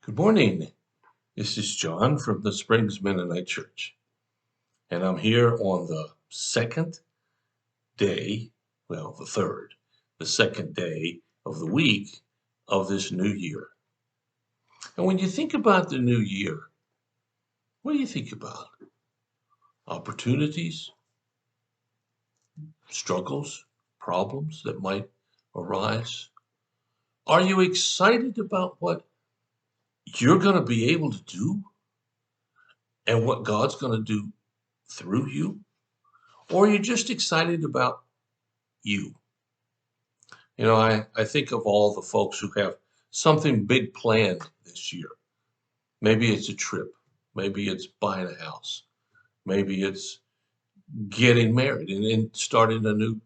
Good morning. This is John from the Springs Mennonite Church, and I'm here on the second day, well, the second day of the week of this new year. And when you think about the new year, what do you think about? Opportunities, struggles, problems that might arise? Are you excited about what you're going to be able to do and what God's going to do through you? Or are you just excited about you? I think of all the folks who have something big planned this year. Maybe it's a trip. Maybe it's buying a house. Maybe it's getting married and starting a new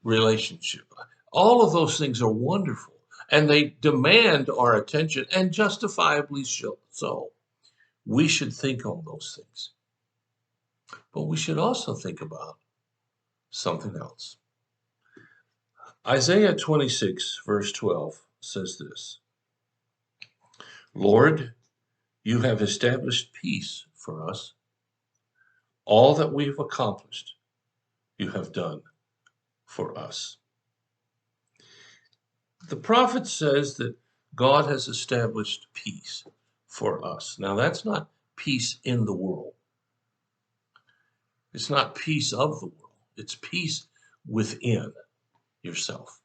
relationship. All of those things are wonderful and they demand our attention and justifiably so. We should think on those things. But we should also think about something else. Isaiah 26, verse 12 says this: Lord, you have established peace for us. All that we've accomplished, you have done for us. The prophet says that God has established peace for us. Now, that's not peace in the world. It's not peace of the world. It's peace within yourself.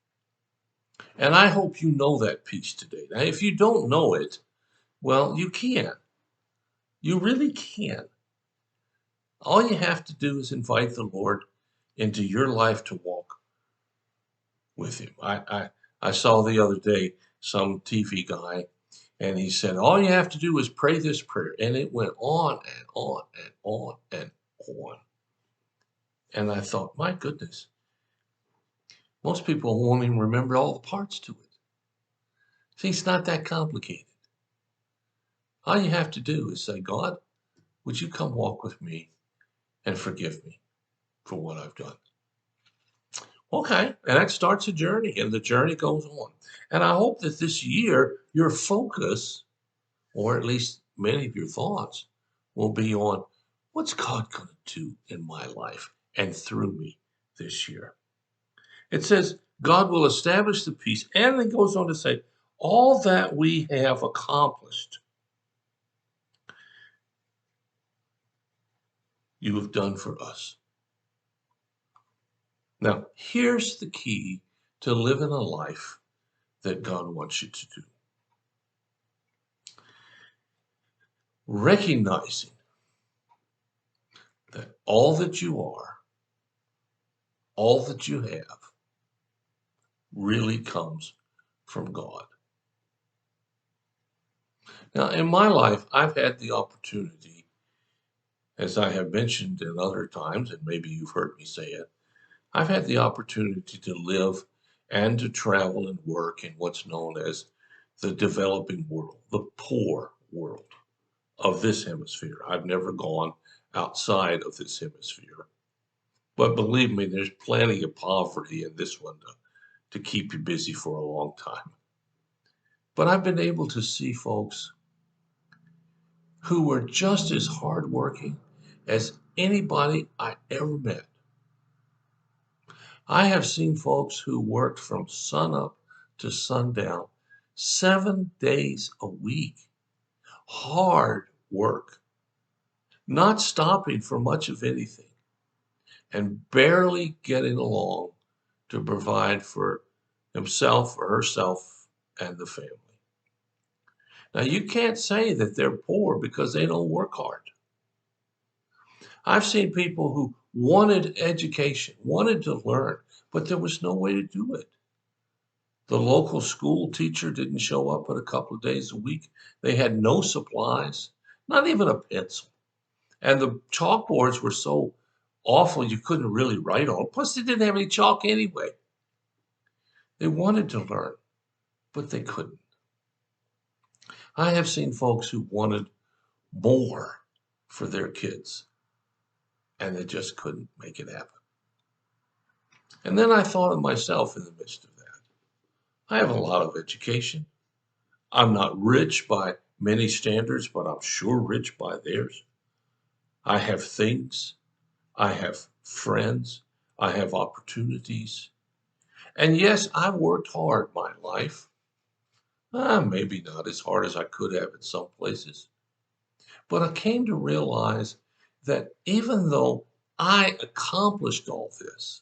And I hope you know that peace today. Now, if you don't know it, well, you can. You really can. All you have to do is invite the Lord into your life to walk with him. I saw the other day some TV guy, and he said, all you have to do is pray this prayer. And it went on and on and on and on. And I thought, my goodness, most people won't even remember all the parts to it. See, it's not that complicated. All you have to do is say, God, would you come walk with me and forgive me for what I've done? Okay, and that starts a journey, and the journey goes on. And I hope that this year, your focus, or at least many of your thoughts, will be on what's God going to do in my life and through me this year. It says, God will establish the peace, and it goes on to say, all that we have accomplished, you have done for us. Now, here's the key to living a life that God wants you to do. Recognizing that all that you are, all that you have, really comes from God. Now, in my life, I've had the opportunity, as I have mentioned in other times, and maybe you've heard me say it, I've had the opportunity to live and to travel and work in what's known as the developing world, the poor world of this hemisphere. I've never gone outside of this hemisphere. But believe me, there's plenty of poverty in this one to keep you busy for a long time. But I've been able to see folks who were just as hardworking as anybody I ever met. I have seen folks who worked from sunup to sundown, 7 days a week. Hard work, not stopping for much of anything, and barely getting along to provide for himself or herself and the family. Now, you can't say that they're poor because they don't work hard. I've seen people who wanted education, wanted to learn, but there was no way to do it. The local school teacher didn't show up but a couple of days a week. They had no supplies, not even a pencil. And the chalkboards were so awful you couldn't really write on. Plus, they didn't have any chalk anyway. They wanted to learn, but they couldn't. I have seen folks who wanted more for their kids, and they just couldn't make it happen. And then I thought of myself in the midst of that. I have a lot of education. I'm not rich by many standards, but I'm sure rich by theirs. I have things, I have friends, I have opportunities. And yes, I've worked hard my life. Maybe not as hard as I could have in some places. But I came to realize that even though I accomplished all this,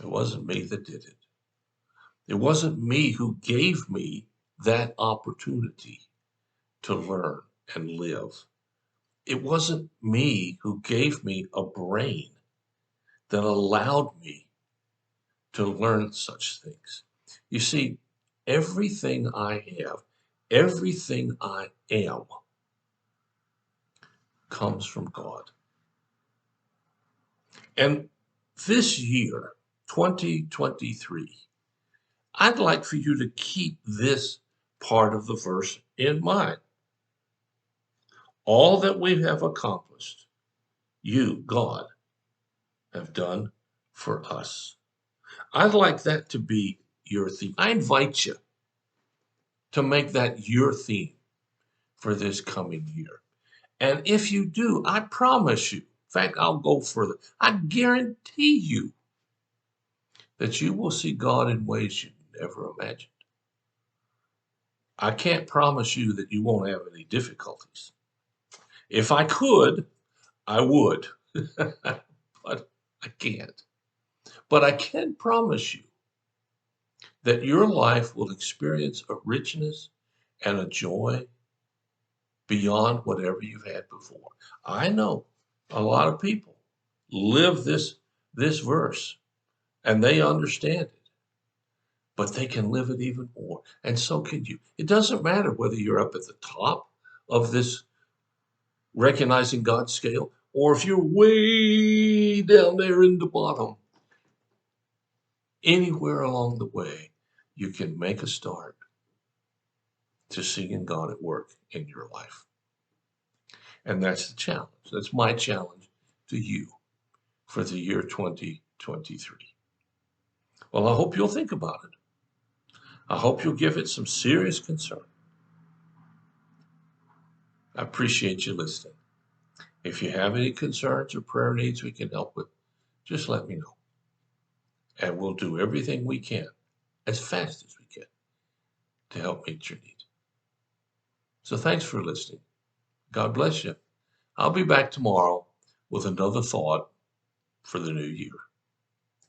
it wasn't me that did it. It wasn't me who gave me that opportunity to learn and live. It wasn't me who gave me a brain that allowed me to learn such things. You see, everything I have, everything I am, comes from God. And this year, 2023, I'd like for you to keep this part of the verse in mind. All that we have accomplished, you, God, have done for us. I'd like that to be your theme. I invite you to make that your theme for this coming year. And if you do, I promise you, in fact, I'll go further. I guarantee you that you will see God in ways you never imagined. I can't promise you that you won't have any difficulties. If I could, I would, but I can't. But I can promise you that your life will experience a richness and a joy beyond whatever you've had before. I know a lot of people live this verse and they understand it, but they can live it even more. And so can you. It doesn't matter whether you're up at the top of this recognizing God's scale or if you're way down there in the bottom. Anywhere along the way, you can make a start to seeing God at work in your life. And that's the challenge. That's my challenge to you for the year 2023. Well, I hope you'll think about it. I hope you'll give it some serious concern. I appreciate you listening. If you have any concerns or prayer needs we can help with, just let me know. And we'll do everything we can, as fast as we can, to help meet your need. So thanks for listening. God bless you. I'll be back tomorrow with another thought for the new year.